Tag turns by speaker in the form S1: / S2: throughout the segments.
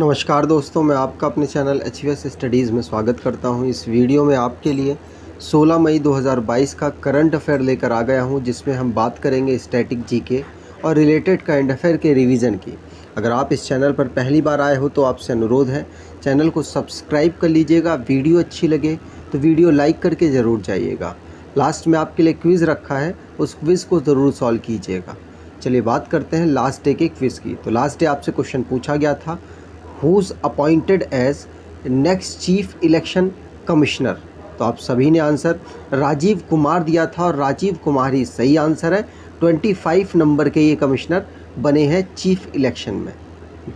S1: नमस्कार दोस्तों, मैं आपका अपने चैनल HVS स्टडीज़ में स्वागत करता हूं। इस वीडियो में आपके लिए 16 मई 2022 का करंट अफेयर लेकर आ गया हूं, जिसमें हम बात करेंगे स्टैटिक जीके और रिलेटेड करंट अफेयर के रिवीजन की। अगर आप इस चैनल पर पहली बार आए हो तो आपसे अनुरोध है, चैनल को सब्सक्राइब कर लीजिएगा। वीडियो अच्छी लगे तो वीडियो लाइक करके ज़रूर जाइएगा। लास्ट में आपके लिए क्विज़ रखा है, उस क्विज़ को ज़रूर सॉल्व कीजिएगा। चलिए बात करते हैं लास्ट डे के क्विज़ की। तो लास्ट डे आपसे क्वेश्चन पूछा गया था, Who's appointed as next chief election commissioner. तो आप सभी ने आंसर राजीव कुमार दिया था और राजीव कुमार ही सही आंसर है। 25 नंबर के ये कमिश्नर बने हैं चीफ इलेक्शन में।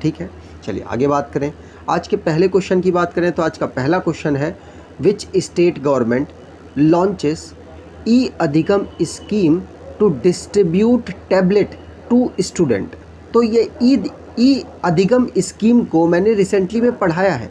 S1: ठीक है, चलिए आगे बात करें। आज के पहले क्वेश्चन की बात करें तो आज का पहला क्वेश्चन है, which state government launches e Adhigam scheme to distribute tablet to student. तो ये ई अधिगम स्कीम को मैंने रिसेंटली में पढ़ाया है।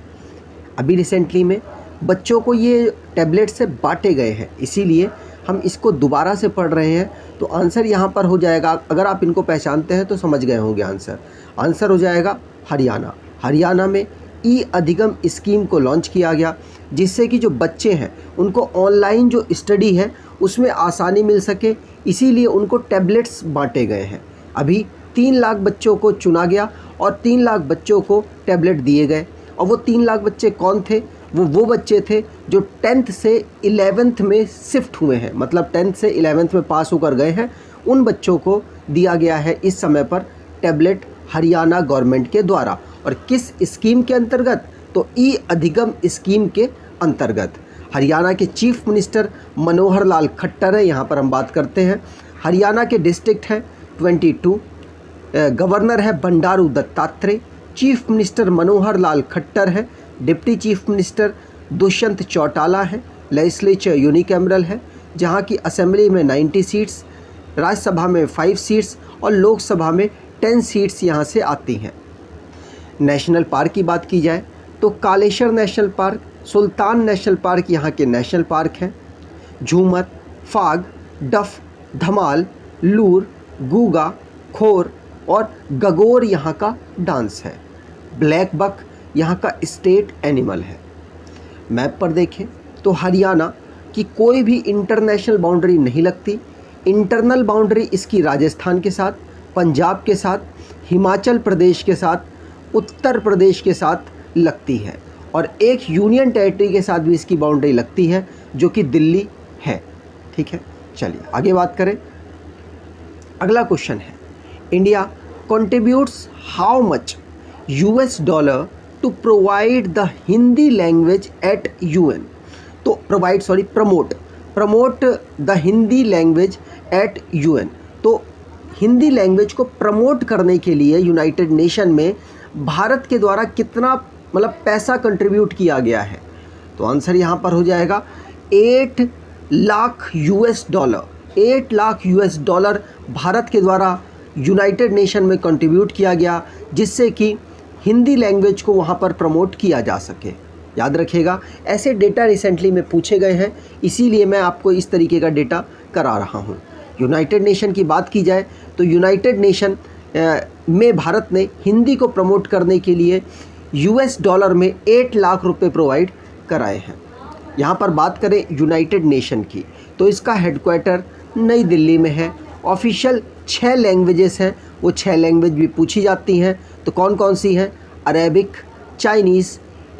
S1: अभी रिसेंटली में बच्चों को ये टैबलेट से बांटे गए हैं, इसीलिए हम इसको दोबारा से पढ़ रहे हैं। तो आंसर यहाँ पर हो जाएगा, अगर आप इनको पहचानते हैं तो समझ गए होंगे आंसर हो जाएगा हरियाणा। हरियाणा में ई अधिगम स्कीम को लॉन्च किया गया, जिससे कि जो बच्चे हैं उनको ऑनलाइन जो स्टडी है उसमें आसानी मिल सके, इसीलिए उनको टैबलेट्स बांटे गए हैं। अभी 3 लाख बच्चों को चुना गया और 3 लाख बच्चों को टैबलेट दिए गए। और वो 3 लाख बच्चे कौन थे? वो बच्चे थे जो 10th से 11th में शिफ्ट हुए हैं, मतलब 10th से 11th में पास होकर गए हैं। उन बच्चों को दिया गया है इस समय पर टैबलेट हरियाणा गवर्नमेंट के द्वारा। और किस स्कीम के अंतर्गत? तो ई अधिगम स्कीम के अंतर्गत। हरियाणा के चीफ मिनिस्टर मनोहर लाल खट्टर है, यहाँ पर हम बात करते हैं। हरियाणा के डिस्ट्रिक्ट हैं 22, गवर्नर है बंडारू दत्तात्रेय, चीफ मिनिस्टर मनोहर लाल खट्टर है, deputy chief minister Dushyant Chautala है, लेजिस्लेचर यूनिकैमरल है, जहां की असेंबली में 90 सीट्स, राज्यसभा में 5 सीट्स और लोकसभा में 10 सीट्स यहां से आती हैं। नेशनल पार्क की बात की जाए तो कालेश्वर नेशनल पार्क, सुल्तान नेशनल पार्क यहाँ के नेशनल पार्क हैं। झूमर, फाग, डफ, धमाल, लूर, गूगा, खोर और गगोर यहाँ का डांस है। ब्लैक बक यहाँ का स्टेट एनिमल है। मैप पर देखें तो हरियाणा की कोई भी इंटरनेशनल बाउंड्री नहीं लगती। इंटरनल बाउंड्री इसकी राजस्थान के साथ, पंजाब के साथ, हिमाचल प्रदेश के साथ, उत्तर प्रदेश के साथ लगती है और एक यूनियन टेरिटरी के साथ भी इसकी बाउंड्री लगती है, जो कि दिल्ली है। ठीक है, चलिए आगे बात करें। अगला क्वेश्चन है, India contributes how much US dollar to provide the Hindi language at UN। तो promote the Hindi language at UN। तो हिंदी लैंग्वेज को प्रमोट करने के लिए यूनाइटेड नेशन में भारत के द्वारा कितना पैसा कंट्रीब्यूट किया गया है? तो आंसर यहाँ पर हो जाएगा 8 lakh US dollar. 8 lakh US dollar Bharat के द्वारा यूनाइटेड नेशन में कंट्रीब्यूट किया गया, जिससे कि हिंदी लैंग्वेज को वहाँ पर प्रमोट किया जा सके। याद रखिएगा, ऐसे डेटा रिसेंटली में पूछे गए हैं, इसीलिए मैं आपको इस तरीके का डेटा करा रहा हूँ। यूनाइटेड नेशन की बात की जाए तो यूनाइटेड नेशन में भारत ने हिंदी को प्रमोट करने के लिए US डॉलर में 8 लाख रुपए प्रोवाइड कराए हैं। यहाँ पर बात करें यूनाइटेड नेशन की तो इसका हेडक्वार्टर नई दिल्ली में है। ऑफिशियल 6 लैंग्वेजेस हैं, वो 6 लैंग्वेज भी पूछी जाती हैं। तो कौन कौन सी हैं? Arabic, Chinese,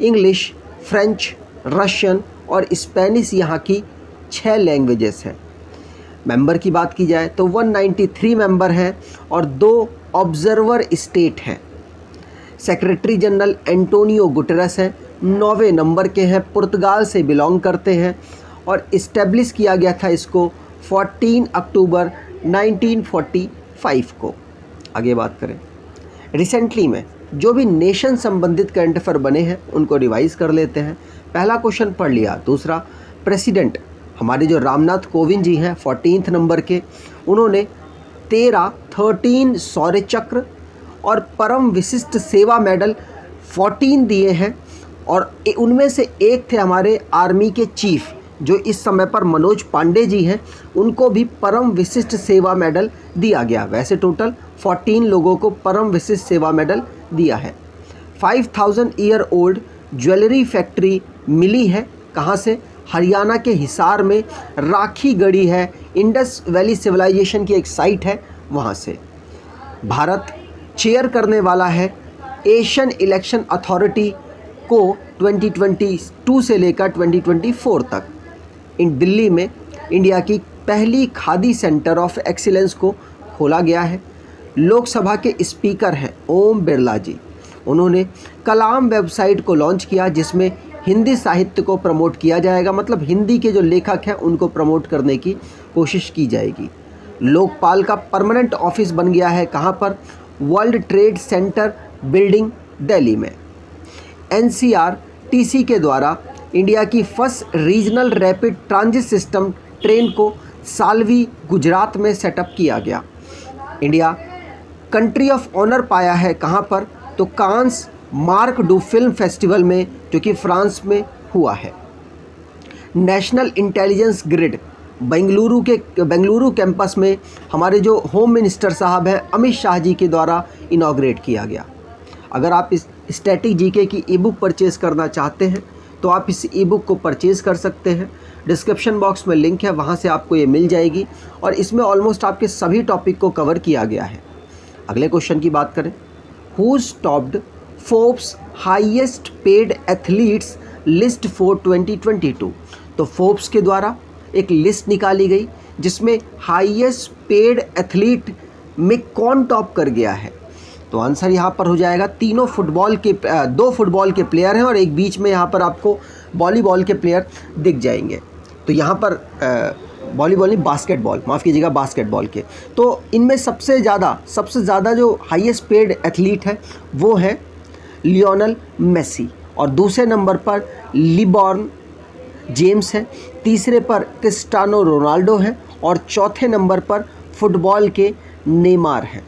S1: English, French, Russian और स्पेनिश यहाँ की 6 लैंग्वेजेस हैं। मेंबर की बात की जाए तो 193 मेंबर हैं और 2 ऑब्जर्वर स्टेट हैं। सेक्रेटरी जनरल एंटोनियो गुटेरेस हैं, 9वें नंबर के हैं, पुर्तगाल से बिलोंग करते हैं और इस्टेब्लिश किया गया था इसको 14 अक्टूबर 1945 को। आगे बात करें, रिसेंटली में जो भी नेशन संबंधित करंट अफेयर बने हैं उनको रिवाइज कर लेते हैं। पहला क्वेश्चन पढ़ लिया। दूसरा, प्रेसिडेंट हमारे जो रामनाथ कोविंद जी हैं 14th नंबर के, उन्होंने 13 शौर्य चक्र और परम विशिष्ट सेवा मेडल 14 दिए हैं और उनमें से एक थे हमारे आर्मी के चीफ जो इस समय पर मनोज पांडे जी हैं, उनको भी परम विशिष्ट सेवा मेडल दिया गया। वैसे टोटल 14 लोगों को परम विशिष्ट सेवा मेडल दिया है। 5000 ईयर ओल्ड ज्वेलरी फैक्ट्री मिली है। कहाँ से? हरियाणा के हिसार में राखी गढ़ी है, इंडस वैली सिविलाइजेशन की एक साइट है वहाँ से। भारत चेयर करने वाला है एशियन इलेक्शन अथॉरिटी को 2022 से लेकर 2024 तक। इन दिल्ली में इंडिया की पहली खादी सेंटर ऑफ एक्सीलेंस को खोला गया है। लोकसभा के स्पीकर हैं ओम बिरला जी। उन्होंने कलाम वेबसाइट को लॉन्च किया जिसमें हिंदी साहित्य को प्रमोट किया जाएगा, मतलब हिंदी के जो लेखक हैं उनको प्रमोट करने की कोशिश की जाएगी। लोकपाल का परमानेंट ऑफिस बन गया है कहाँ पर? World trade centre building Delhi में। NCRTC के द्वारा इंडिया की first regional rapid transit system train को सालवी गुजरात में सेटअप किया गया। इंडिया कंट्री ऑफ ऑनर पाया है कहाँ पर? तो कांस मार्क डू फिल्म फेस्टिवल में, जो कि फ्रांस में हुआ है। National intelligence grid Bengaluru campus में हमारे जो होम मिनिस्टर साहब हैं अमित शाह जी के द्वारा इनॉग्रेट किया गया। अगर आप इस स्टैटिक जीके की ई बुक परचेज़ करना चाहते हैं तो आप इस ई बुक को परचेज़ कर सकते हैं। डिस्क्रिप्शन बॉक्स में लिंक है, वहाँ से आपको ये मिल जाएगी और इसमें ऑलमोस्ट आपके सभी टॉपिक को कवर किया गया है। अगले क्वेश्चन की बात करें, who's topped Forbes highest paid athletes list for 2022। तो फोर्ब्स के द्वारा एक लिस्ट निकाली गई जिसमें हाईएस्ट पेड एथलीट में कौन टॉप कर गया है। तो आंसर यहाँ पर हो जाएगा दो फुटबॉल के प्लेयर हैं और एक बीच में यहाँ पर आपको वॉलीबॉल के प्लेयर दिख जाएंगे। तो यहाँ पर वॉलीबॉल नहीं, बास्केटबॉल, माफ़ कीजिएगा, बास्केटबॉल के। तो इनमें सबसे ज़्यादा जो हाईएस्ट पेड एथलीट है वो है लियोनल मेसी और दूसरे नंबर पर लिब्रॉन जेम्स है, तीसरे पर क्रिस्टियानो रोनाल्डो है और चौथे नंबर पर फुटबॉल के नेमार हैं।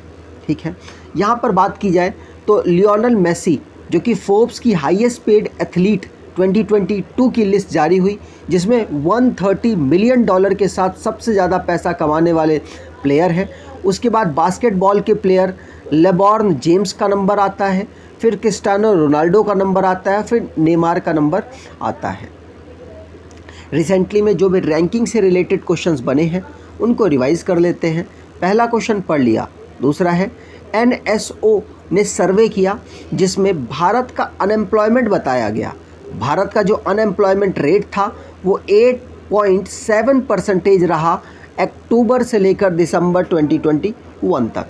S1: ठीक है, यहाँ पर बात की जाए तो लियोनल मेसी जो कि फोर्ब्स की हाईएस्ट पेड एथलीट 2022 की लिस्ट जारी हुई जिसमें $130 मिलियन के साथ सबसे ज़्यादा पैसा कमाने वाले प्लेयर हैं। उसके बाद बास्केटबॉल के प्लेयर लेब्रॉन जेम्स का नंबर आता है, फिर क्रिस्टियानो रोनाल्डो का नंबर आता है, फिर नेमार का नंबर आता है। रिसेंटली में जो भी रैंकिंग से रिलेटेड क्वेश्चंस बने हैं उनको रिवाइज़ कर लेते हैं। पहला क्वेश्चन पढ़ लिया। दूसरा है NSO ने सर्वे किया जिसमें भारत का अनएम्प्लॉयमेंट बताया गया। भारत का जो अनएम्प्लॉयमेंट रेट था वो 8.7% रहा अक्टूबर से लेकर दिसंबर 2021 तक।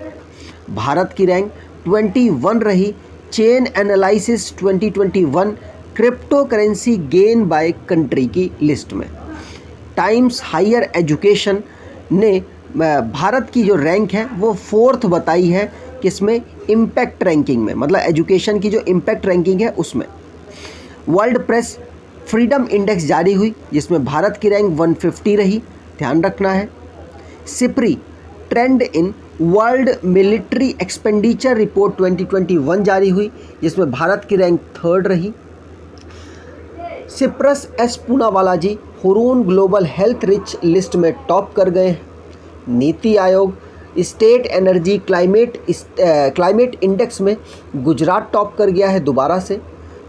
S1: भारत की रैंक 21 रही chain analysis 2021 crypto currency gain by country की लिस्ट में। टाइम्स हायर एजुकेशन ने भारत की जो रैंक है वो 4th बताई है, किसमें? इम्पैक्ट रैंकिंग में, मतलब एजुकेशन की जो इम्पैक्ट रैंकिंग है उसमें। वर्ल्ड प्रेस फ्रीडम इंडेक्स जारी हुई जिसमें भारत की रैंक 150 रही, ध्यान रखना है। SIPRI trend in world military expenditure report 2021 जारी हुई जिसमें भारत की रैंक 3rd रही। Cyrus S Poonawalla ji Hurun global health rich list में टॉप कर गए। NITI Aayog state energy climate index में गुजरात टॉप कर गया है दोबारा से।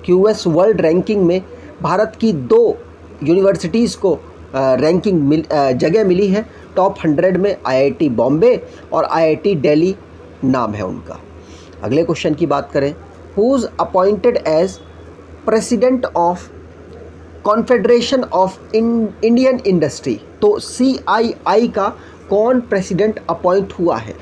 S1: QS वर्ल्ड रैंकिंग में भारत की 2 यूनिवर्सिटीज़ को जगह मिली है टॉप 100 में। IIT बॉम्बे और IIT दिल्ली नाम है उनका। अगले क्वेश्चन की बात करें, who's appointed as president of Confederation of Indian Industry. तो CII का कौन प्रेसिडेंट अपॉइंट हुआ है?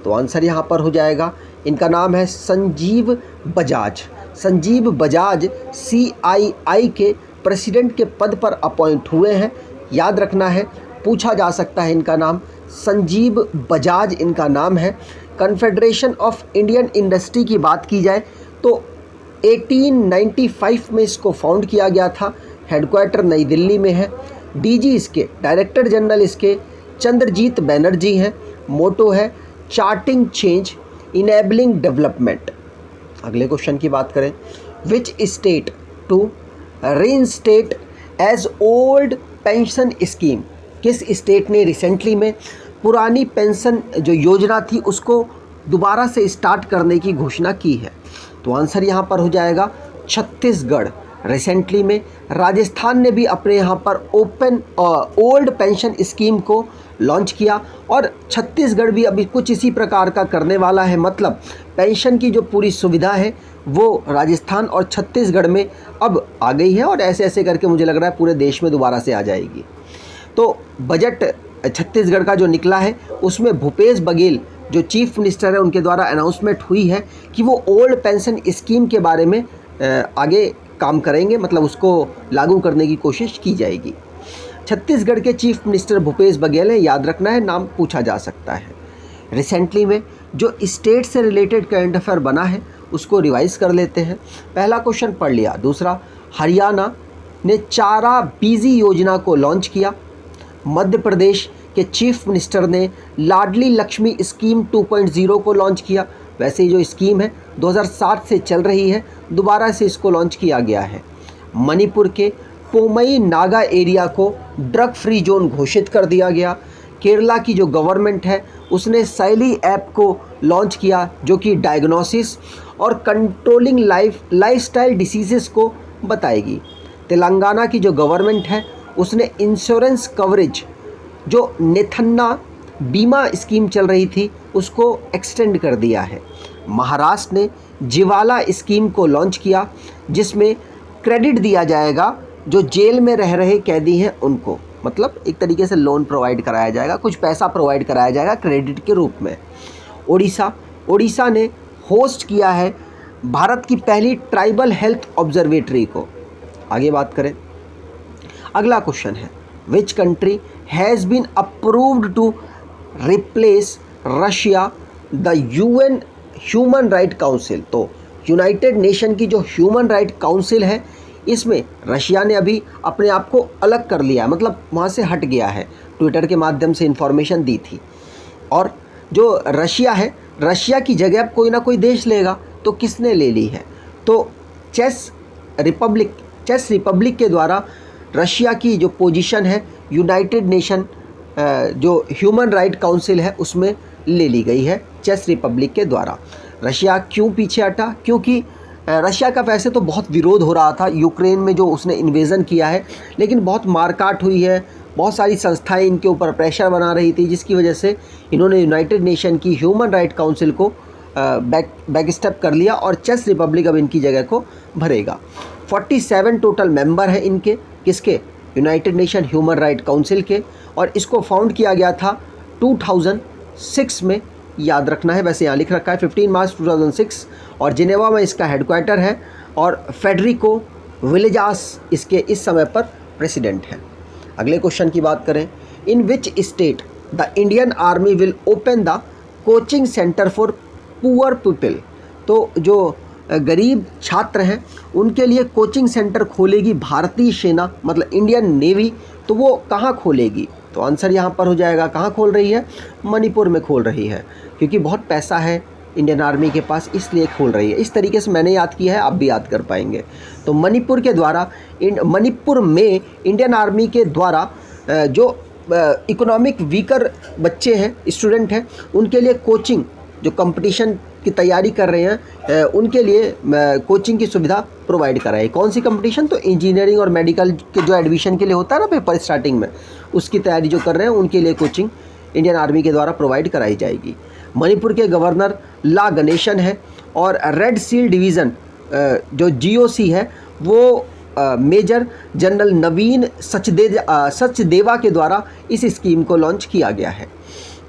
S1: तो आंसर यहाँ पर हो जाएगा, इनका नाम है संजीव बजाज। संजीव बजाज CII के प्रेसिडेंट के पद पर अपॉइंट हुए हैं। याद रखना है, पूछा जा सकता है इनका नाम, संजीव बजाज इनका नाम है। कॉन्फेडरेशन ऑफ इंडियन इंडस्ट्री की बात की जाए तो 1895 में इसको फाउंड किया गया था। हेडक्वार्टर नई दिल्ली में है। DG इसके, डायरेक्टर जनरल इसके चंद्रजीत बैनर्जी हैं। मोटो है चार्टिंग चेंज इनेबलिंग डेवलपमेंट। अगले क्वेश्चन की बात करें, which state to reinstate as old pension scheme. किस स्टेट ने रिसेंटली में पुरानी पेंशन जो योजना थी उसको दोबारा से स्टार्ट करने की घोषणा की है? तो आंसर यहाँ पर हो जाएगा छत्तीसगढ़। रिसेंटली में राजस्थान ने भी अपने यहाँ पर ओपन ओल्ड पेंशन स्कीम को लॉन्च किया और छत्तीसगढ़ भी अभी कुछ इसी प्रकार का करने वाला है। मतलब पेंशन की जो पूरी सुविधा है वो राजस्थान और छत्तीसगढ़ में अब आ गई है और ऐसे ऐसे करके मुझे लग रहा है पूरे देश में दोबारा से आ जाएगी। तो बजट छत्तीसगढ़ का जो निकला है उसमें भूपेश बघेल जो चीफ मिनिस्टर है उनके द्वारा अनाउंसमेंट हुई है कि वो ओल्ड पेंशन स्कीम के बारे में आगे काम करेंगे, मतलब उसको लागू करने की कोशिश की जाएगी। छत्तीसगढ़ के चीफ मिनिस्टर भूपेश बघेल है, याद रखना है, नाम पूछा जा सकता है। रिसेंटली में जो स्टेट से रिलेटेड करंट अफेयर बना है उसको रिवाइज कर लेते हैं। पहला क्वेश्चन पढ़ लिया। दूसरा, हरियाणा ने चारा बीजी योजना को लॉन्च किया। मध्य प्रदेश के चीफ मिनिस्टर ने लाडली लक्ष्मी स्कीम 2.0 को लॉन्च किया। वैसे ही जो स्कीम है 2007 से चल रही है, दोबारा से इसको लॉन्च किया गया है। मणिपुर के पोमई नागा एरिया को ड्रग फ्री जोन घोषित कर दिया गया। केरला की जो गवर्नमेंट है उसने सैली ऐप को लॉन्च किया जो कि डायग्नोसिस और कंट्रोलिंग लाइफस्टाइल डिसीजेस को बताएगी। तेलंगाना की जो गवर्नमेंट है उसने इंश्योरेंस कवरेज जो नेथन्ना बीमा स्कीम चल रही थी उसको एक्सटेंड कर दिया है। महाराष्ट्र ने जिवाला स्कीम को लॉन्च किया जिसमें क्रेडिट दिया जाएगा जो जेल में रह रहे कैदी हैं उनको, मतलब एक तरीके से लोन प्रोवाइड कराया जाएगा, कुछ पैसा प्रोवाइड कराया जाएगा क्रेडिट के रूप में। ओडिशा ने होस्ट किया है भारत की पहली ट्राइबल हेल्थ ऑब्जर्वेटरी को। आगे बात करें, अगला क्वेश्चन है, which country has been approved to replace Russia the UN human right council. तो यूनाइटेड नेशन की जो ह्यूमन राइट काउंसिल है इसमें रशिया ने अभी अपने आप को अलग कर लिया है, मतलब वहाँ से हट गया है। ट्विटर के माध्यम से इन्फॉर्मेशन दी थी। और जो रशिया है, रशिया की जगह अब कोई ना कोई देश लेगा, तो किसने ले ली है? तो चेस रिपब्लिक के द्वारा रशिया की जो पोजीशन है यूनाइटेड नेशन जो ह्यूमन राइट काउंसिल है उसमें ले ली गई है चेस रिपब्लिक के द्वारा। रशिया क्यों पीछे हटा? क्योंकि रशिया का वैसे तो बहुत विरोध हो रहा था यूक्रेन में जो उसने इन्वेज़न किया है, लेकिन बहुत मारकाट हुई है, बहुत सारी संस्थाएं इनके ऊपर प्रेशर बना रही थी, जिसकी वजह से इन्होंने यूनाइटेड नेशन की ह्यूमन राइट काउंसिल को बैक स्टेप कर लिया और चेस रिपब्लिक अब इनकी जगह को भरेगा। 47 टोटल मेंबर हैं इनके, किसके? United nation human right council के, और इसको फाउंड किया गया था 2006 में, याद रखना है। वैसे यहाँ लिख रखा है 15 मार्च 2006, और जिनेवा में इसका हेडक्वार्टर है, और फेडरिको विलेजास इसके इस समय पर प्रेसिडेंट हैं। अगले क्वेश्चन की बात करें, in which state the Indian army will open the coaching centre for poor people. तो जो गरीब छात्र हैं उनके लिए कोचिंग सेंटर खोलेगी भारतीय सेना, मतलब इंडियन नेवी। तो वो कहाँ खोलेगी? तो आंसर यहाँ पर हो जाएगा, कहाँ खोल रही है? मणिपुर में खोल रही है, क्योंकि बहुत पैसा है इंडियन आर्मी के पास, इसलिए खोल रही है। इस तरीके से मैंने याद किया है, आप भी याद कर पाएंगे। तो मणिपुर के द्वारा मणिपुर में इंडियन आर्मी के द्वारा जो इकोनॉमिक वीकर बच्चे हैं, स्टूडेंट हैं, उनके लिए कोचिंग, जो कंपटीशन की तैयारी कर रहे हैं उनके लिए कोचिंग की सुविधा प्रोवाइड कराई। कौन सी कंपटीशन? तो इंजीनियरिंग और मेडिकल के जो एडमिशन के लिए होता है ना पेपर स्टार्टिंग में, उसकी तैयारी जो कर रहे हैं उनके लिए कोचिंग इंडियन आर्मी के द्वारा प्रोवाइड कराई जाएगी। मणिपुर के गवर्नर ला गणेशन है, और रेड सील डिवीज़न जो GOC है वो मेजर जनरल नवीन सचदेवा के द्वारा इस स्कीम को लॉन्च किया गया है।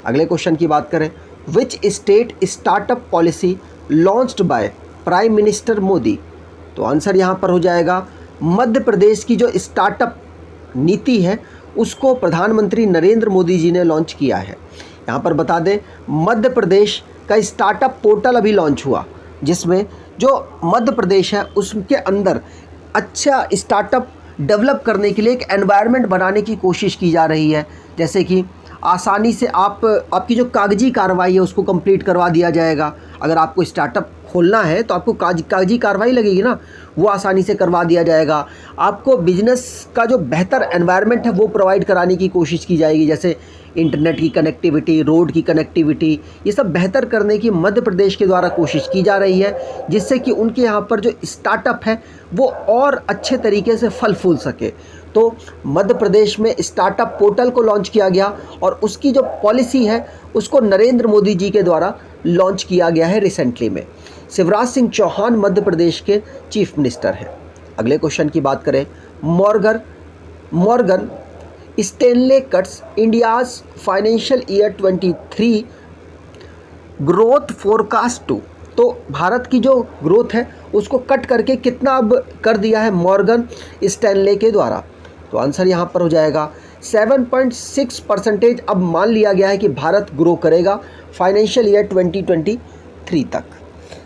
S1: अगले क्वेश्चन की बात करें, which state startup policy launched by prime minister Modi. तो आंसर यहाँ पर हो जाएगा मध्य प्रदेश की जो स्टार्टअप नीति है उसको प्रधानमंत्री नरेंद्र मोदी जी ने लॉन्च किया है। यहाँ पर बता दें, मध्य प्रदेश का स्टार्टअप पोर्टल अभी लॉन्च हुआ, जिसमें जो मध्य प्रदेश है उसके अंदर अच्छा स्टार्टअप डेवलप करने के लिए एक एनवायरनमेंट बनाने की कोशिश की जा रही है। जैसे कि आसानी से आपकी जो कागजी कार्रवाई है उसको कंप्लीट करवा दिया जाएगा, अगर आपको स्टार्टअप खोलना है तो आपको कागजी कार्रवाई लगेगी ना, वो आसानी से करवा दिया जाएगा। आपको बिजनेस का जो बेहतर एनवायरनमेंट है वो प्रोवाइड कराने की कोशिश की जाएगी, जैसे इंटरनेट की कनेक्टिविटी, रोड की कनेक्टिविटी, ये सब बेहतर करने की मध्य प्रदेश के द्वारा कोशिश की जा रही है, जिससे कि उनके यहाँ पर जो स्टार्टअप है वो और अच्छे तरीके से फल फूल सके। तो मध्य प्रदेश में स्टार्टअप पोर्टल को लॉन्च किया गया और उसकी जो पॉलिसी है उसको नरेंद्र मोदी जी के द्वारा लॉन्च किया गया है रिसेंटली में। शिवराज सिंह चौहान मध्य प्रदेश के चीफ मिनिस्टर हैं। अगले क्वेश्चन की बात करें, Morgan Stanley cuts India's financial year 23 growth forecast to. तो भारत की जो ग्रोथ है उसको कट करके कितना अब कर दिया है मॉर्गन स्टैनले के द्वारा। तो आंसर यहाँ पर हो जाएगा 7.6% अब मान लिया गया है कि भारत ग्रो करेगा फाइनेंशियल ईयर 2023 तक।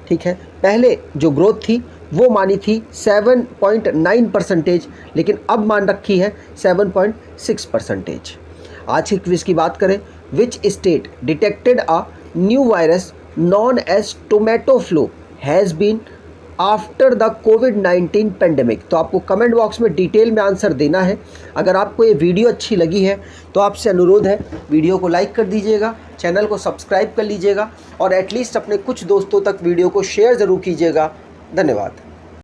S1: ठीक है, पहले जो ग्रोथ थी वो मानी थी 7.9%, लेकिन अब मान रखी है 7.6%। आज की क्विज की बात करें, which state detected a new virus known as tomato flu has been after the कोविड-19 पेंडेमिक। तो आपको कमेंट बॉक्स में डिटेल में आंसर देना है। अगर आपको ये वीडियो अच्छी लगी है तो आपसे अनुरोध है वीडियो को लाइक कर दीजिएगा, चैनल को सब्सक्राइब कर लीजिएगा और एटलीस्ट अपने कुछ दोस्तों तक वीडियो को शेयर ज़रूर कीजिएगा। धन्यवाद।